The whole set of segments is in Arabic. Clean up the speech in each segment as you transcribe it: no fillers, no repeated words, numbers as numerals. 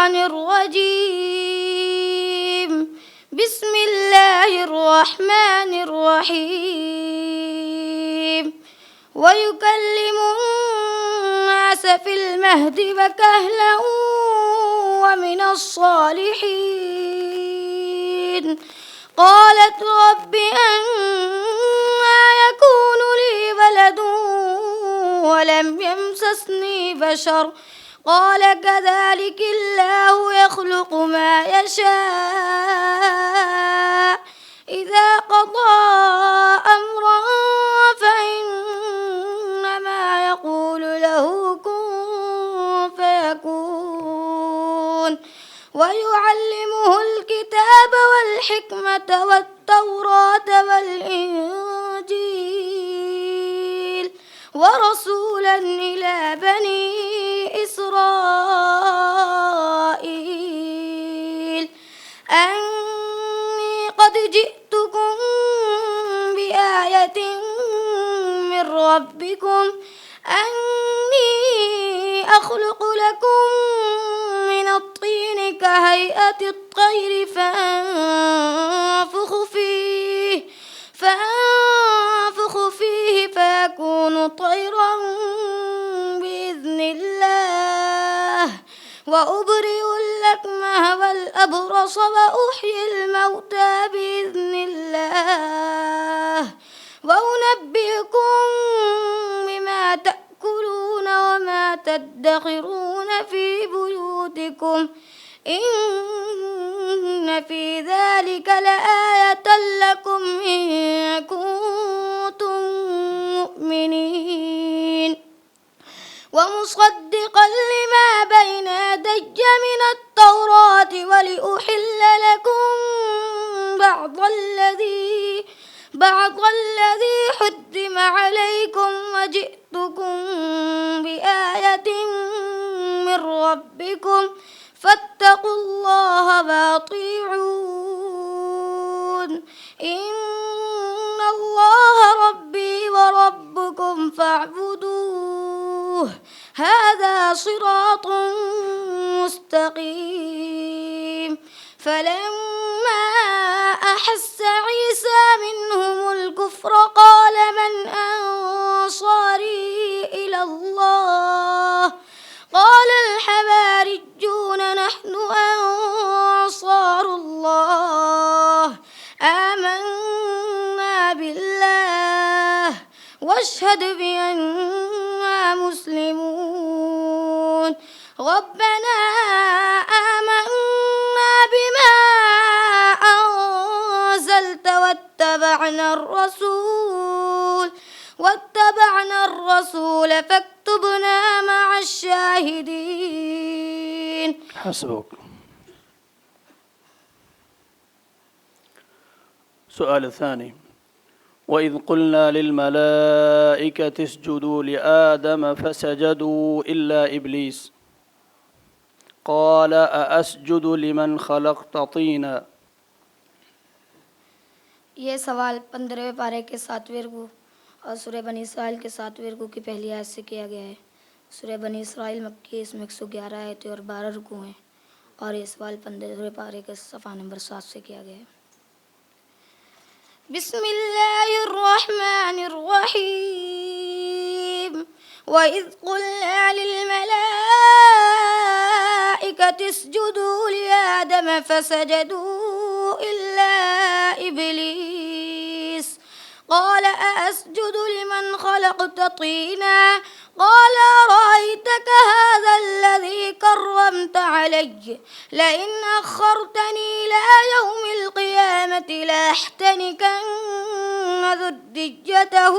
الشيطان الرجيم. بسم الله الرحمن الرحيم. ويكلم الناس في المهد وكهلا ومن الصالحين. قالت رب أنى يكون لي ولد ولم يمسسني بشر قال كذلك الله يخلق ما يشاء إذا قضى أمرا فإنما يقول له كن فيكون. ويعلمه الكتاب والحكمة والتوراة والإنجيل ورسولا إلى بني إسرائيل أني قد جئتكم بآية من ربكم أني أخلق لكم من الطين كهيئة الطير فأنفخ فيه فيكون طيرا بإذن الله وأبرئ الأكمه والأبرص وأحيي الموتى بإذن الله وأنبئكم بما تأكلون وما تدخرون في بيوتكم إن في ذلك لآية لكم إن كنتم مؤمنين. ومصدقا لما بين يدي من التوراة ولأحل لكم بعض الذي حرم عليكم وجئتكم بآية من ربكم فاتقوا الله وأطيعون إن الله ربي وربكم فاعبدوه هذا صراط مستقيم. فلما أحس عيسى منهم الكفر قال من أنصاري إلى الله قال الحواريون نحن أنصار الله آمنا بالله واشهد بأننا مسلمون. ربنا آمنا بما أنزلت واتبعنا الرسول فاكتبنا مع الشاهدين. حسبك. السؤال الثاني: وإذ قلنا للملائكة اسجدوا لآدم فسجدوا إلا إبليس قال أأسجد لمن خلقت طينا. ये सवाल 15वें पारे के 7वें रुकू और सूरह बनी इसराइल के 7वें रुकू की पहली आयत से किया गया है। सूरह बनी इसराइल मक्की, इसमें 111 आयतें और 12 रुकू हैं और ये सवाल 15वें पारे के सफ़ा नंबर 7 से किया गया है। बिस्मिल्लाहिर्रहमानिर्रहीम। वइज़ क़ुल्ना लिल-मलाइकति इसजुदू लिआदम फसजदू इल्ला इब्लीस قال أأسجد لمن خلقت طينا قال أرأيتك هذا الذي كرمت علي لئن أخرتني إلى يوم القيامة لأحتنكن ذريته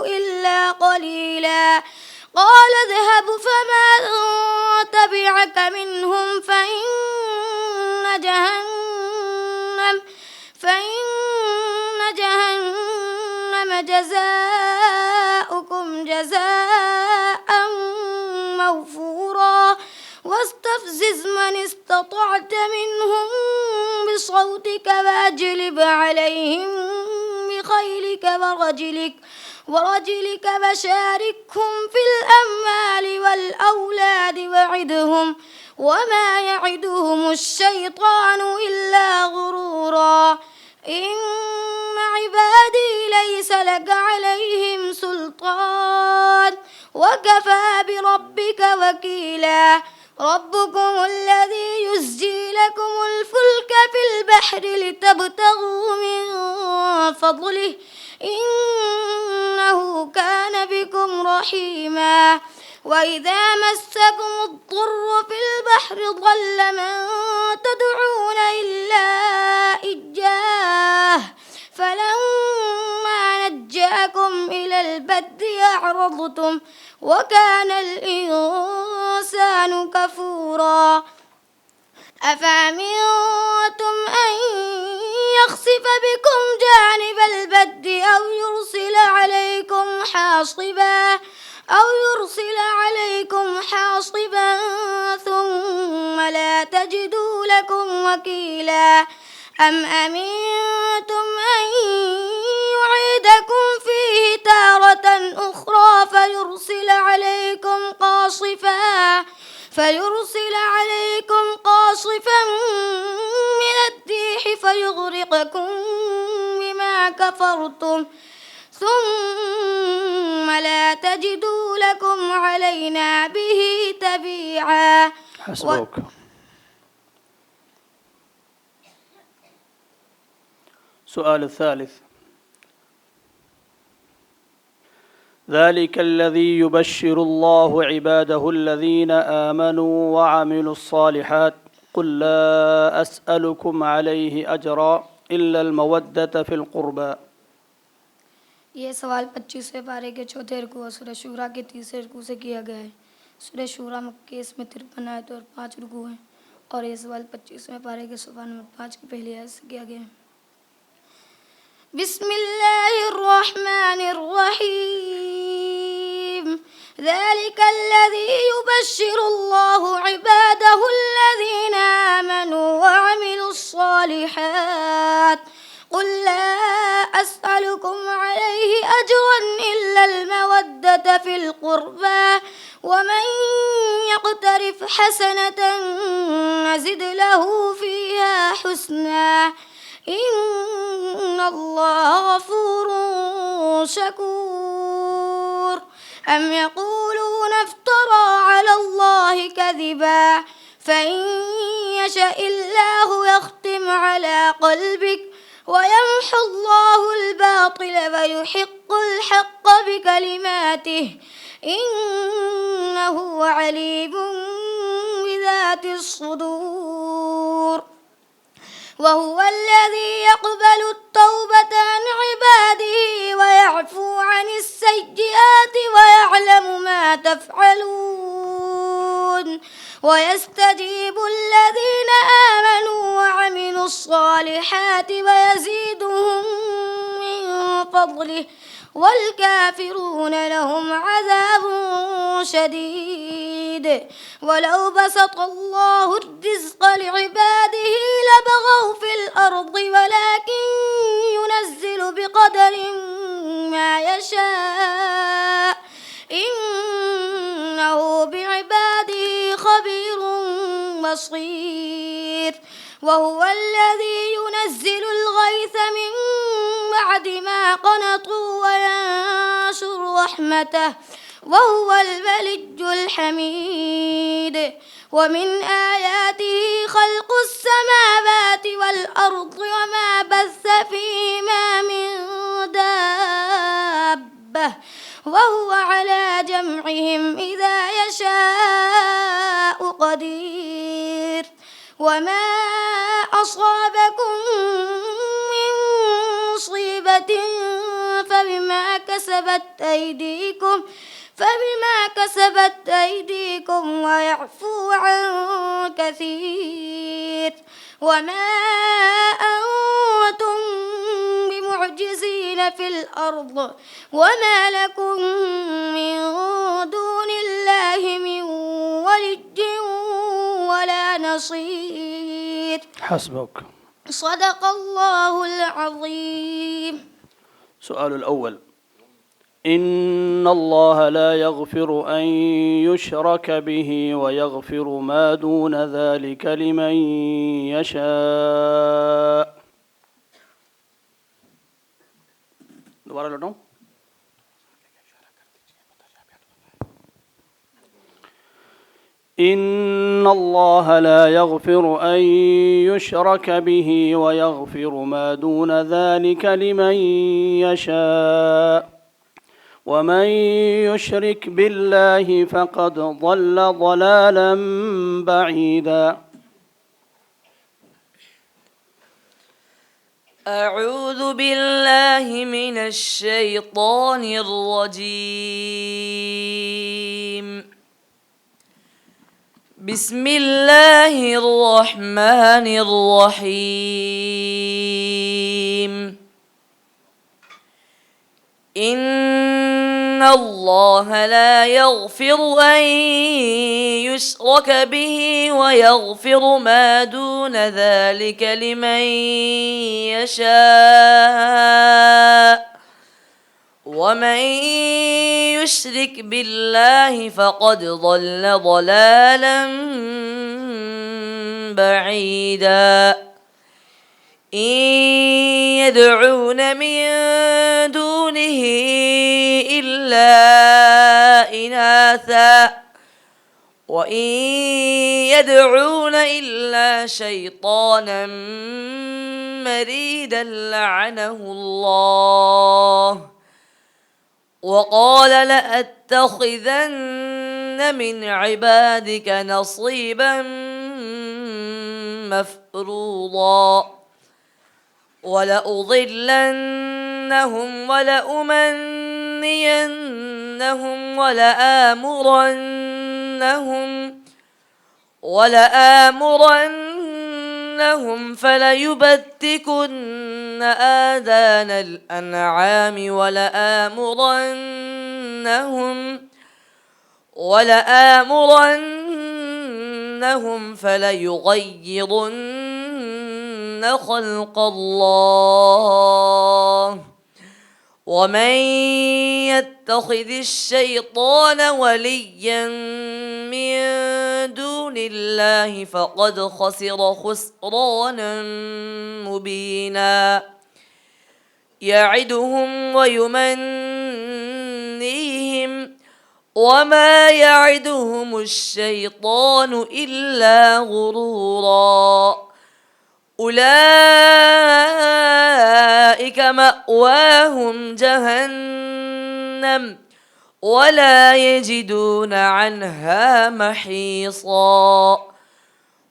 إلا قليلا قال اذهب فما تبعك منهم فإن جهنم جزاؤكم جزاء موفورا واستفزز من استطعت منهم بصوتك واجلب عليهم بخيلك ورجلك وشاركهم في الأموال والأولاد وما يعدهم الشيطان إلا غرورا إن عبادي ليس لك عليهم سلطان وكفى بربك وكيلا ربكم الذي يزجي لكم الفلك في البحر لتبتغوا من فضله إنه كان بكم رحيما وإذا مسكم الضر في البحر ضل من تدعون إلا إياه فلما نجاكم إلى البر أعرضتم وكان الإنسان كفورا أفأمنتم أن يخسف بكم جانب البر أو يرسل عليكم حاصبا ثم لا تجدوا لكم وكيلا أم أمنتم أن يعيدكم فيه تارة أخرى فيرسل عليكم قاصفا من الريح فيغرقكم بما كفرتم ثم لا تجدوا لكم علينا به تبيعا. حسبك. السؤال الثالث: ذلك الذي يبشر الله عباده الذين آمنوا وعملوا الصالحات قل لا أسألكم عليه أجرا إلا المودة في القربى. ये सवाल 25वें पारे के चौथे रुकू और सूरह शूरा के तीसरे रुकू से किया गया है। सूरह शूरा मक्की इसमें 53 आयत और 5 रुकू हैं और ये सवाल 25वें पारे के सुबह नंबर 5 की पहली आयत से किया गया है। बिस्मिल्लाहिर्रहमानिर्रहीम ذلك الذي يبشر الله عباده الذين آمنوا وعملوا الصالحات قل لا أسألكم عليه أجرا إلا المودة في القربى ومن يقترف حسنة نزد له فيها حسنا إن الله غفور شكور. أم يقولون افترى على الله كذبا فإن يشأ الله يختم على قلبك ويمحو الله الباطل ويحق الحق بكلماته إنه عليم بذات الصدور. وهو الذي يقبل التوبة عن عباده ويعفو عن السيئات ويعلم ما تفعلون ويستجيب الذين آمنوا وعملوا الصالحات ويزيدهم من فضله والكافرون لهم عذاب شديد. ولو بسط الله الرزق لعباده لبغوا في الأرض ولكن ينزل بقدر ما يشاء إنه بعباده خبير بصير. وهو الذي ينزل الغيث من بعد ما قنطوا وينشر رحمته وهو الولي الحميد. ومن آياته خلق السماوات والأرض وما بث فيهما من دابة وهو على جمعهم إذا يشاء قدير. وما أصابكم من مصيبة فبما كسبت أيديكم ويعفو عن كثير. وما أنتم بمعجزين في الأرض وما لكم من دون الله من ولي ولا نصير. حسبك. صدق الله العظيم. السؤال الأول: إن الله لا يغفر أن يشرك به ويغفر ما دون ذلك لمن يشاء. دوبارہ لوٹاؤں. إن الله لا يغفر أن يشرك به ويغفر ما دون ذلك لمن يشاء ومن يشرك بالله فقد ضل ضلالا بعيدا. أعوذ بالله من الشيطان الرجيم. بسم الله الرحمن الرحيم. إن الله لا يغفر أن يشرك به ويغفر ما دون ذلك لمن يشاء ومن يشرك بالله فقد ضل ضلالا بعيدا. إن يدعون من دونه إلا إناثا وإن يدعون إلا شيطانا مريدا لعنه الله وقال لأتخذن من عبادك نصيبا مفروضا ولأضلنهم ولأمنينهم ولآمرنهم فليبتكن آذان الأنعام ولآمرنهم فليغيرن خلق الله ومن يتخذ الشيطان وليا من دون الله فقد خسر خسرانا مبينا. يعدهم ويمنيهم وما يعدهم الشيطان إلا غرورا. أولئك مأواهم جهنم ولا يجدون عنها محيصا.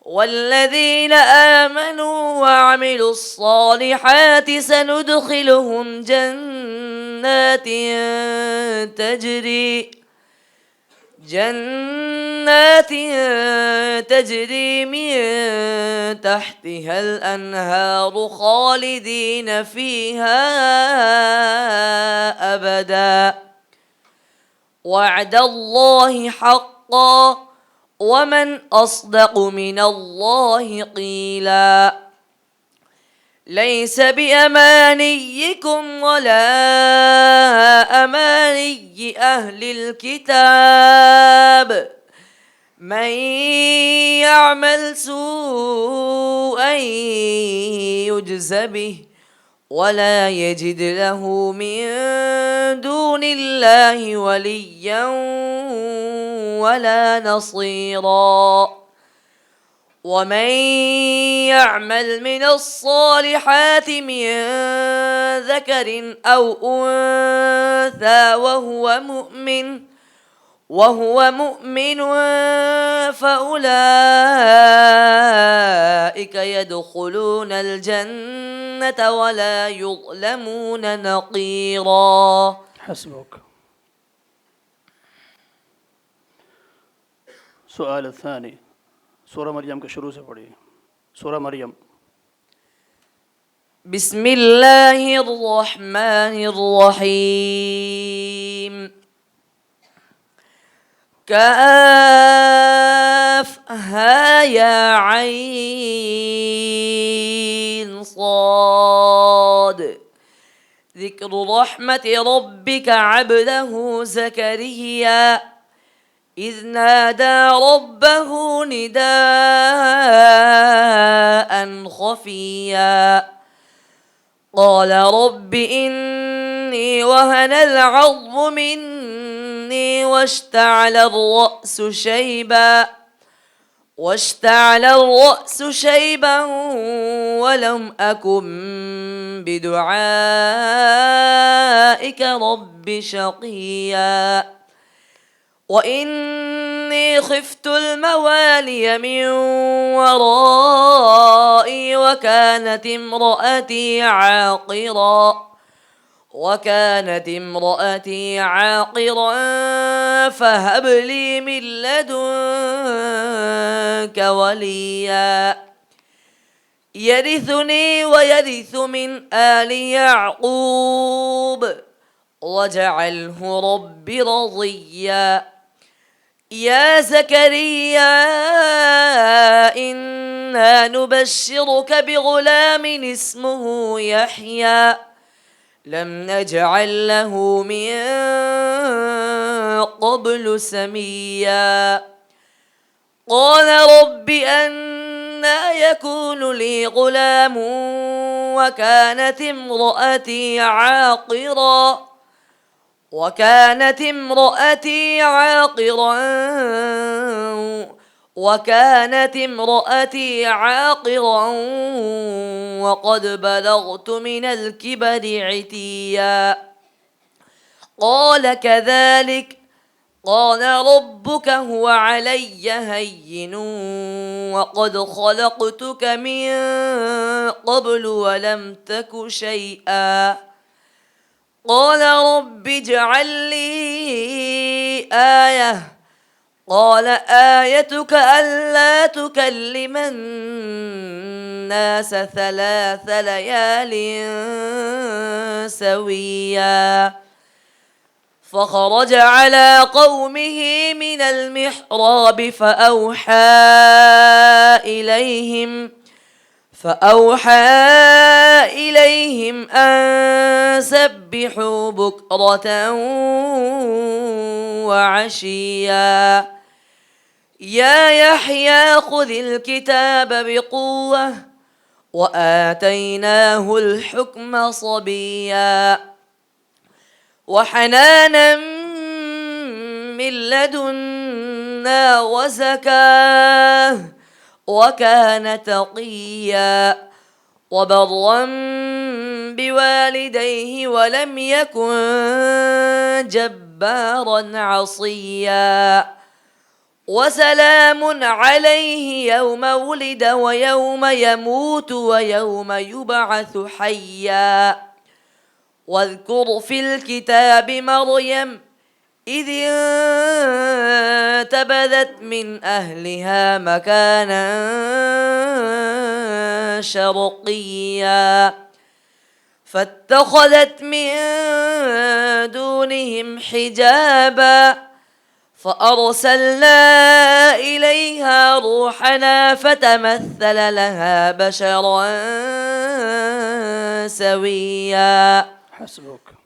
والذين آمنوا وعملوا الصالحات سندخلهم جنات تجري من تحتها الأنهار خالدين فيها أبدا. وعد الله حقا ومن أصدق من الله قيلا. ليس بأمانيكم ولا أماني أهل الكتاب من يعمل سوءا يجز به ولا يجد له من دون الله وليا ولا نصيرا. ومن يعمل من الصالحات من ذكر أو أنثى وهو مؤمن فأولئك يدخلون الجنة ولا يظلمون نقيرا. حسبك. سؤال الثاني سورة مريم کے شروع سے پڑھیے. سورة مريم. بسم الله الرحمن الرحيم. كافها يا عين صاد ذكر رحمة ربك عبده زكريا إذ نادى ربه نداء خفيا قال رب إني وهن العظم مني واشتعل الرأس شيبا ولم أكن بدعائك رب شقيا وإني خفت الموالي من ورائي وكانت امرأتي عاقرا فهب لي من لدنك وليا يرثني ويرث من آل يعقوب واجعله رب رضيا يا زكريا إنا نبشرك بغلام اسمه يحيى لم نجعل له من قبل سميا قال رب أنى يكون لي غلام وكانت امرأتي عاقرا وقد بلغت من الكبر عتيا قال كذلك قال ربك هو علي هين وقد خلقتك من قبل ولم تك شيئا قال رب اجعل لي آية قال آيتك ألا تكلم الناس 3 ليال سويا فخرج على قومه من المحراب فأوحى إليهم أن سبحوا بكرة وعشيا يا يحيى خذ الكتاب بقوة وآتيناه الحكم صبيا وحنانا من لدنا وزكاة وكان تقيا وبرا بوالديه ولم يكن جبارا عصيا وسلام عليه يوم ولد ويوم يموت ويوم يبعث حيا واذكر في الكتاب مريم إذ انتبذت من أهلها مكانا شرقيا فاتخذت من دونهم حجابا فأرسلنا إليها روحنا فتمثل لها بشرا سويا حسبك.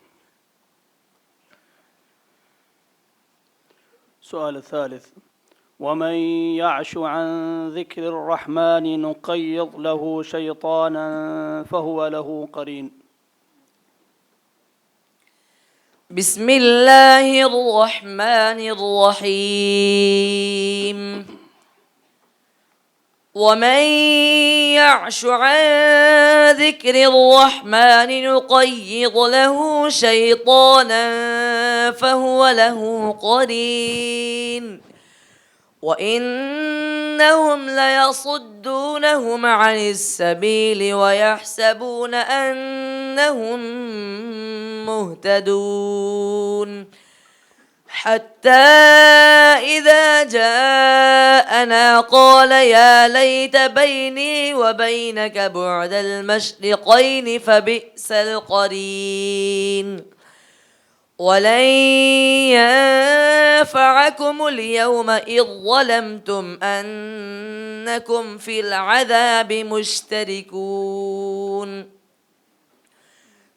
السؤال الثالث: ومن يعش عن ذكر الرحمن نقيض له شيطانا فهو له قرين. بسم الله الرحمن الرحيم. ومن يعش عن ذكر الرحمن نقيض له شيطانا فهو له قرين وإنهم ليصدونهم عن السبيل ويحسبون أنهم مهتدون حتى إذا جاءنا قال يا ليت بيني وبينك بعد المشرقين فبئس القرين ولن ينفعكم اليوم إذ ظلمتم أنكم في العذاب مشتركون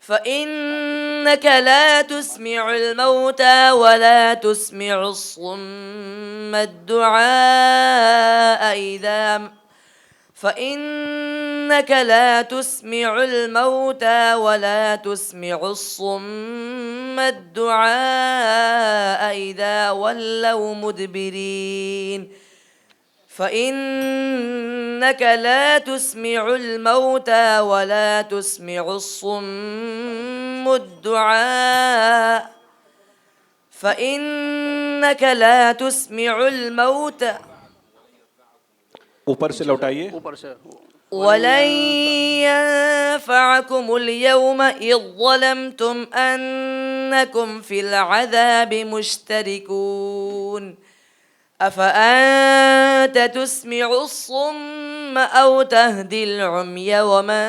فإن لا تسمع الموتى ولا تسمع الصم الدعاء فإنك لا تسمع الموتى ولا تسمع الصم الدعاء إذا ولوا مدبرين فإنك لا تسمع الموتى ولا تسمع الصم الدعاء فإنك لا تسمع الموتى ऊपर से लौटाइए। ऊपर से ولن ينفعكم اليوم إذ ظلمتم أنكم في العذاب مشتركون أفأنت تسمع الصم أو تهدي العمي ومن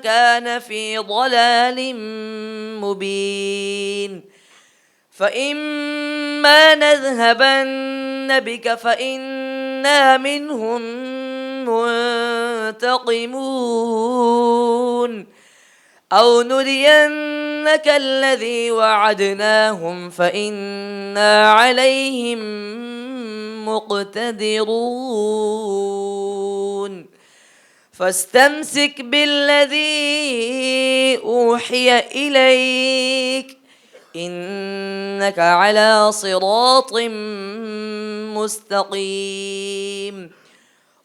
كان في ضلال مبين فإما نذهبن بك فإنا منهم منتقمون أو نرينك الذي وعدناهم فإنا عليهم مقتدرون فاستمسك بالذي أوحي إليك إنك على صراط مستقيم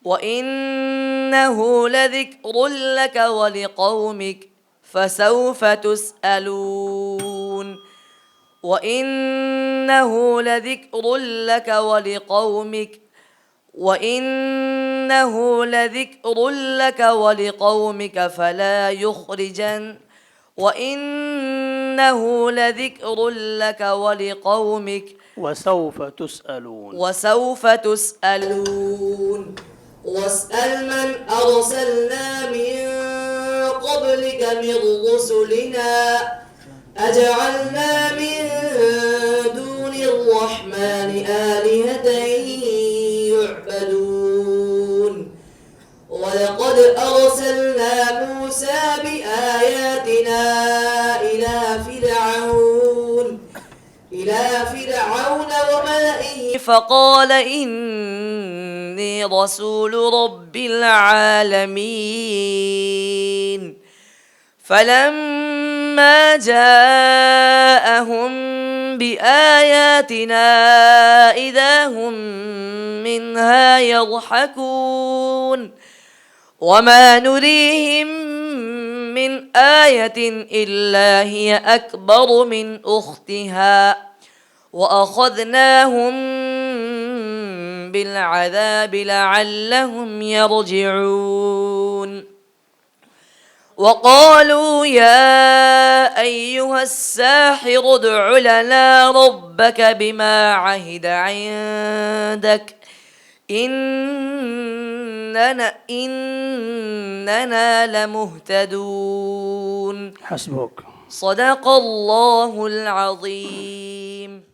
وإنه لذكر لك ولقومك فسوف تسألون وإنه لذكر لك ولقومك وإنه لذكر لك ولقومك فلا يخرجن وإنه لذكر لك ولقومك وسوف تسألون واسأل من أرسلنا من قبلك من رسلنا أجعلنا من دون الرحمن آلهة يعبدون ولقد أرسلنا موسى بآياتنا إلى فرعون وملئه فقال إني رسول رب العالمين فلما جاءهم بآياتنا إذا هم منها يضحكون وما نريهم من آية إلا هي أكبر من أختها وأخذناهم بالعذاب لعلهم يرجعون وقالوا يا أيها الساحر ادع لنا ربك بما عهد عندك إننا لمهتدون حسبك صدق الله العظيم